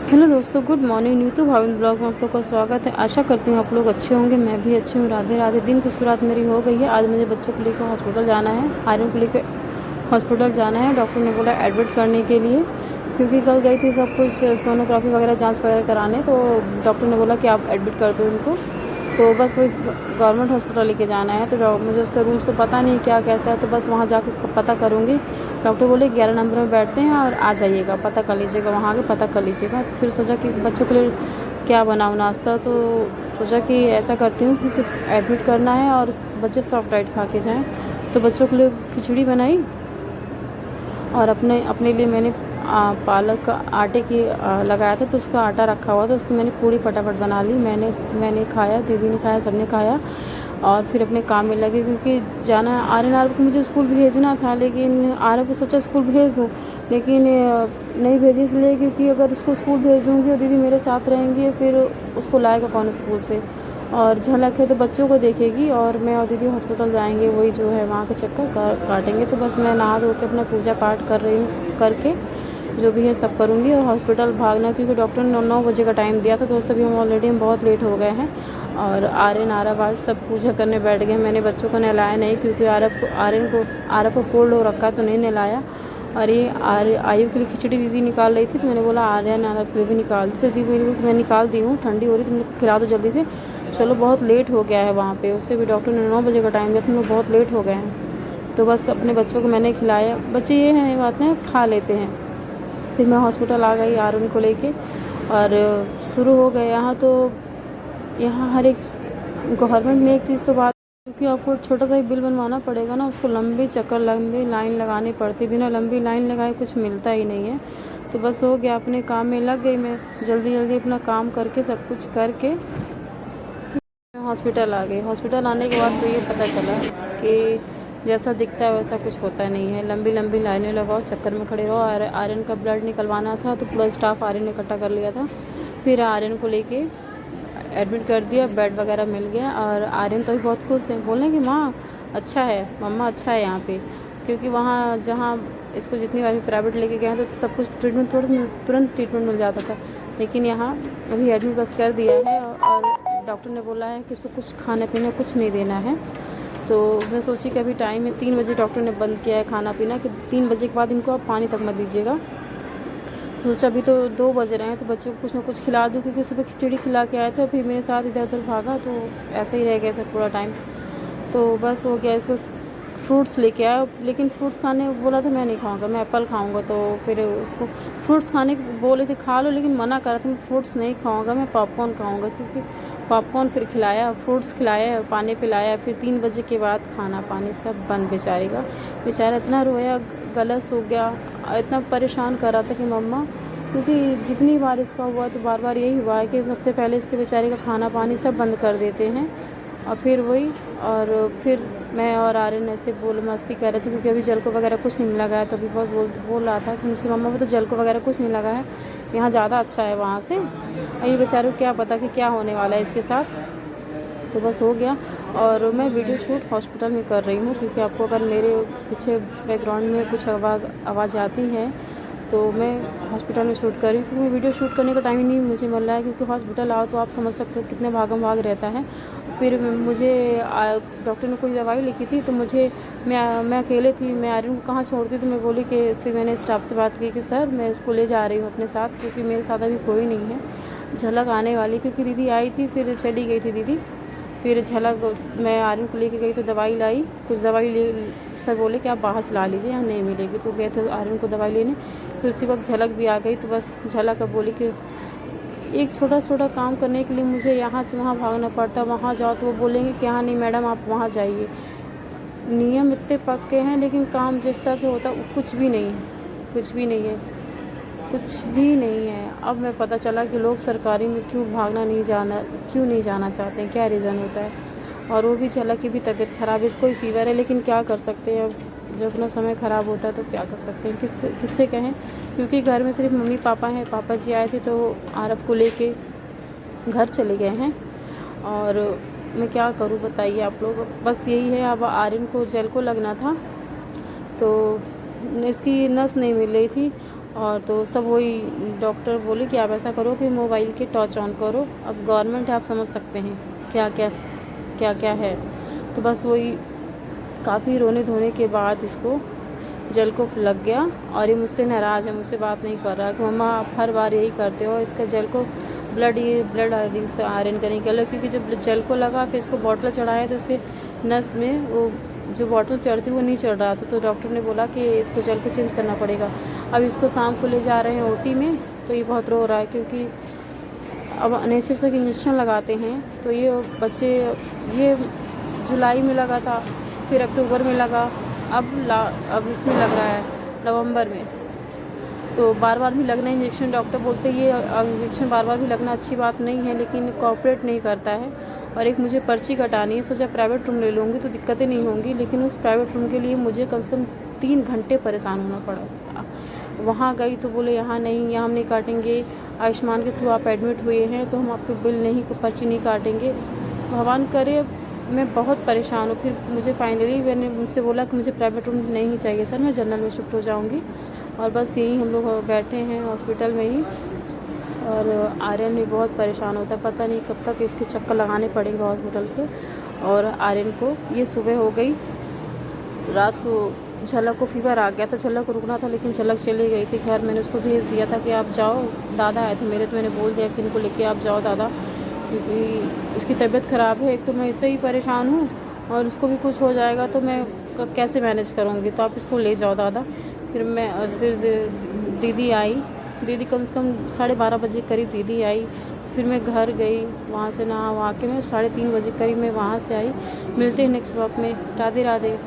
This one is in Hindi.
हेलो दोस्तों, good morning. Neetu Bhavin blog में आप लोग का स्वागत है। आशा करती हूँ आप लोग अच्छे होंगे। मैं भी अच्छी हूँ। राधे राधे। दिन की शुरुआत मेरी हो गई है। आज मुझे बच्चों को लेकर हॉस्पिटल जाना है। आर्यन को लेकर हॉस्पिटल जाना है। डॉक्टर ने बोला एडमिट करने के लिए, क्योंकि कल गई थी सब कुछ सोनोग्राफी वगैरह जांच वगैरह कराने, तो डॉक्टर ने बोला कि आप एडमिट कर दो इनको। तो बस वही गवर्नमेंट हॉस्पिटल लेके जाना है। तो मुझे उसका रूल्स तो पता नहीं क्या कैसा है, तो बस वहाँ जाकर पता करूँगी। डॉक्टर बोले 11 नंबर में बैठते हैं और आ जाइएगा, पता कर लीजिएगा, वहाँ आके पता कर लीजिएगा। तो फिर सोचा कि बच्चों के लिए क्या बनाऊँ नाश्ता, तो सोचा कि ऐसा करती हूँ कि एडमिट करना है और बच्चे सॉफ्ट डाइट खा के जाएँ। तो बच्चों के लिए खिचड़ी बनाई और अपने अपने लिए मैंने पालक का आटे की लगाया था, तो उसका आटा रखा हुआ था, उसकी मैंने पूड़ी फटाफट बना ली। मैंने खाया, दीदी ने खाया, सबने खाया और फिर अपने काम में लगे, क्योंकि जाना है। आर्यन आरव को मुझे स्कूल भेजना था, लेकिन आरव को सोचा स्कूल भेज दूँ, लेकिन नहीं भेजी इसलिए क्योंकि अगर उसको स्कूल भेज दूँगी और दीदी मेरे साथ रहेंगी, फिर उसको लाएगा कौन स्कूल से। और झलक है तो बच्चों को देखेगी और मैं और दीदी हॉस्पिटल जाएंगे, वही जो है वहाँ के चक्कर काटेंगे। तो बस मैं नहा धो के अपना पूजा पाठ कर रही हूँ, करके जो भी है सब करूँगी और हॉस्पिटल भागना, क्योंकि डॉक्टर ने 9 बजे का टाइम दिया था। तो सभी हम ऑलरेडी बहुत लेट हो गए हैं और आर्यन आरव आज सब पूजा करने बैठ गए। मैंने बच्चों को नहलाया नहीं, क्योंकि आरव को कोल्ड हो रखा, तो नहीं नहलाया। और ये आयु के लिए खिचड़ी दीदी निकाल रही थी, तो मैंने बोला आर्यन आरव के लिए भी निकाल दी। तो दीदी बोली मैं निकाल दी हूँ, ठंडी हो रही, तुम लोग खिला दो जल्दी से। चलो, बहुत लेट हो गया है वहाँ पे, उससे भी डॉक्टर ने 9 बजे का टाइम दिया, तो हम लोग बहुत लेट हो गए हैं। तो बस अपने बच्चों को मैंने खिलाया। बच्चे ये हैं, बातें खा लेते हैं। फिर मैं हॉस्पिटल आ गई आर्यन को लेके और शुरू हो गए यहाँ। तो यहाँ हर एक गवर्नमेंट में एक चीज़ तो बात, क्योंकि आपको एक छोटा सा ही बिल बनवाना पड़ेगा ना, उसको लंबी लाइन लगानी पड़ती। बिना लंबी लाइन लगाए कुछ मिलता ही नहीं है। तो बस हो गया, अपने काम में लग गई मैं, जल्दी जल्दी अपना काम करके सब कुछ करके मैं हॉस्पिटल आ गई। हॉस्पिटल आने के बाद तो ये पता चला कि जैसा दिखता है वैसा कुछ होता नहीं है। लंबी लंबी लाइनें लगाओ, चक्कर में खड़े रहो। आर्यन का ब्लड निकलवाना था, तो पूरा स्टाफ आर्यन ने इकट्ठा कर लिया था। फिर आर्यन को लेके एडमिट कर दिया, बेड वगैरह मिल गया और आर्यन तो ही बहुत खुश है, बोलने कि माँ अच्छा है, मम्मा अच्छा है यहाँ पे। क्योंकि वहाँ जहाँ इसको जितनी बार प्राइवेट लेके गए हैं तो सब कुछ ट्रीटमेंट तुरंत ट्रीटमेंट मिल जाता था, लेकिन यहाँ अभी एडमिट बस कर दिया है और डॉक्टर ने बोला है कि उसको कुछ खाने पीने कुछ नहीं देना है। तो मैं सोची कि अभी टाइम है 3 बजे, डॉक्टर ने बंद किया है खाना पीना, कि 3 बजे के बाद इनको आप पानी तक मत दीजिएगा। तो सोचा अभी तो 2 बज रहे हैं, तो बच्चों को कुछ ना कुछ खिला दूँ, क्योंकि सुबह खिचड़ी खिला के आए थे, फिर मेरे साथ इधर उधर भागा, तो ऐसे ही रह गया सब पूरा टाइम। तो बस हो गया। इसको फ्रूट्स लेके आया, लेकिन फ्रूट्स खाने बोला था, मैं नहीं खाऊंगा, मैं एप्पल खाऊंगा। तो फिर उसको फ्रूट्स खाने बोले थे खा लो, लेकिन मना करा था, मैं फ्रूट्स नहीं खाऊंगा, मैं पॉपकॉर्न खाऊंगा। क्योंकि पॉपकॉर्न, फिर खिलाया, फ्रूट्स खिलाया, पानी पिलाया। फिर 3 बजे के बाद खाना पानी सब बंद। बेचारा इतना रोया, गला सूख गया, इतना परेशान कर रहा था कि मम्मा, क्योंकि जितनी बार इसका हुआ तो बार बार यही हुआ है कि सबसे पहले इसके बेचारे का खाना पानी सब बंद कर देते हैं और फिर वही। और फिर मैं और आर्यन ऐसे बोल मस्ती कर रहे थे, क्योंकि अभी जल को वगैरह कुछ नहीं लगा है। तो अभी बहुत बोल रहा था कि मुझसे मम्मा में तो जल को वगैरह कुछ नहीं लगा है, यहाँ ज़्यादा अच्छा है वहाँ से। और ये बेचारे को क्या पता कि क्या होने वाला है इसके साथ। तो बस हो गया। और मैं वीडियो शूट हॉस्पिटल में कर रही हूँ, क्योंकि आपको अगर मेरे पीछे बैकग्राउंड में कुछ आवाज़ आती है तो मैं हॉस्पिटल में शूट कर रही हूँ, क्योंकि वीडियो शूट करने का टाइम ही नहीं मुझे मिल रहा है। क्योंकि हॉस्पिटल आओ तो आप समझ सकते हो कितने भागम भाग रहता है। फिर मुझे डॉक्टर ने कोई दवाई लिखी थी, तो मैं अकेले थी, मैं आर्यन को कहाँ छोड़ती। तो मैं बोली कि फिर मैंने स्टाफ से बात की कि सर मैं इसको ले जा रही हूँ अपने साथ, क्योंकि मेरे साथ अभी कोई नहीं है। झलक आने वाली, क्योंकि दीदी आई थी फिर चली गई थी दीदी। फिर झलक मैं आर्यन को लेके गई तो दवाई लाई, कुछ दवाई ले। सर बोले कि आप बाहर से ला लीजिए, यहाँ नहीं मिलेगी। तो गए थे आर्यन को दवाई लेने। फिर उसी वक्त झलक भी आ गई। तो बस झलक अब बोली कि एक छोटा छोटा काम करने के लिए मुझे यहाँ से वहाँ भागना पड़ता, वहाँ जाओ तो वो बोलेंगे कि हाँ नहीं मैडम आप वहाँ जाइए। नियम इतने पक्के हैं, लेकिन काम जिस तरह से होता है कुछ भी नहीं है, कुछ भी नहीं है, कुछ भी नहीं है। अब मैं पता चला कि लोग सरकारी में क्यों नहीं जाना चाहते हैं, क्या रीज़न होता है। और वो भी झलक की भी तबीयत ख़राब है, इसको ही फीवर है, लेकिन क्या कर सकते हैं। अब जब अपना समय ख़राब होता है तो क्या कर सकते हैं, किससे कहें। क्योंकि घर में सिर्फ मम्मी पापा हैं, पापा जी आए थे तो आरव को लेके घर चले गए हैं। और मैं क्या करूं बताइए आप लोग। बस यही है, अब आर्यन को जेल को लगना था, तो इसकी नस नहीं मिल रही थी और तो सब वही डॉक्टर बोले कि आप ऐसा करो कि मोबाइल के टॉर्च ऑन करो। अब गवर्नमेंट है, आप समझ सकते हैं क्या क्या है। तो बस वही काफ़ी रोने धोने के बाद इसको जल को लग गया और ये मुझसे नाराज़ है, मुझसे बात नहीं कर रहा कि मम्मा आप हर बार यही करते हो। इसका जल को ब्लड से आयरन करने के लिए, क्योंकि जब जल को लगा फिर इसको बॉटल चढ़ाया तो उसके नस में वो जो बॉटल चढ़ती वो नहीं चढ़ रहा था। तो डॉक्टर ने बोला कि इसको जल को चेंज करना पड़ेगा। अब इसको शाम को ले जा रहे हैं ओटी में, तो ये बहुत रो रहा है क्योंकि अब एनेस्थेसिया के इंजेक्शन लगाते हैं। तो ये बच्चे ये जुलाई में लगा था, फिर अक्टूबर में लगा, अब इसमें लग रहा है नवंबर में। तो बार बार भी लगना इंजेक्शन, डॉक्टर बोलते हैं ये इंजेक्शन बार बार भी लगना अच्छी बात नहीं है, लेकिन कोऑपरेट नहीं करता है। और एक मुझे पर्ची कटानी है, सोचा प्राइवेट रूम ले लूँगी तो दिक्कतें नहीं होंगी, लेकिन उस प्राइवेट रूम के लिए मुझे कम से कम 3 घंटे परेशान होना पड़ा। वहाँ गई तो बोले यहाँ नहीं, यहाँ हम नहीं काटेंगे, आयुष्मान के थ्रू आप एडमिट हुए हैं तो हम आपके बिल नहीं, पर्ची नहीं काटेंगे। भगवान करे, मैं बहुत परेशान हूँ। फिर मुझे फाइनली मैंने उनसे बोला कि मुझे प्राइवेट रूम नहीं चाहिए सर, मैं जनरल में शिफ्ट हो जाऊँगी। और बस यहीं हम लोग बैठे हैं हॉस्पिटल में ही। और आर्यन भी बहुत परेशान होता है, पता नहीं कब तक इसके चक्कर लगाने पड़ेंगे हॉस्पिटल के। और आर्यन को ये सुबह हो गई, रात को झलक को फीवर आ गया था, झलक को रुकना था लेकिन झलक चली गई थी घर। मैंने उसको भेज दिया था कि आप जाओ, दादा आए थे मेरे, तो मैंने बोल दिया कि इनको लेके आप जाओ दादा, क्योंकि इसकी तबीयत ख़राब है। एक तो मैं इससे ही परेशान हूँ और उसको भी कुछ हो जाएगा तो मैं कैसे मैनेज करूँगी, तो आप इसको ले जाओ दादा। फिर दीदी आई, दीदी कम से कम 12:30 बजे करीब दीदी आई। फिर मैं घर गई, वहाँ से नहा वहाँ के मैं 3:30 बजे करीब मैं वहाँ से आई। मिलते हैं नेक्स्ट ब्लॉग में। राधे राधे।